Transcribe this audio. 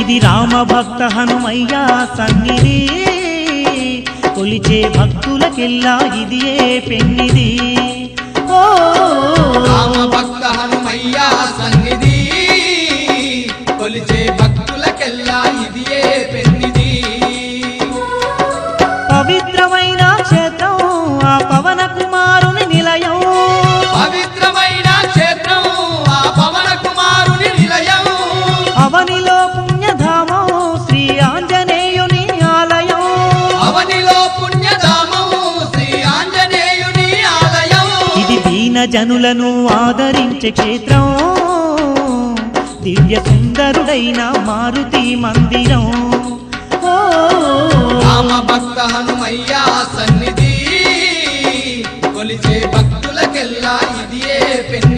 ఇది రామ భక్త హనుమయ్య సన్నిధి కొలిచే భక్తులకెల్లా ఇదియే పెన్నిది ఓ రామ భక్త హనుమయ్య సన్నిధి కొలిచే భక్తులకెల్లా ఇదియే పెన్నిది పవిత్రమైన క్షేత్రం ఆ పవన కుమారుని నిలయం పవిత్రమైన క్షేత్రం ఆ పవన కుమారుని నిలయం అవనిలో పుణ్యధామం శ్రీ ఆంజనేయుని ఆలయం అవనిలో పుణ్యధామం శ్రీ ఆంజనేయుని ఆలయం ఇది దీన జనులను ఆదరించే క్షేత్రం దివ్య సుందరుడైన మారుతి మందిరం ఓ రామ భక్త హనుమయ్య సన్నిధి కొలిచే భక్తులకెల్లా ఇదియే పెన్నిది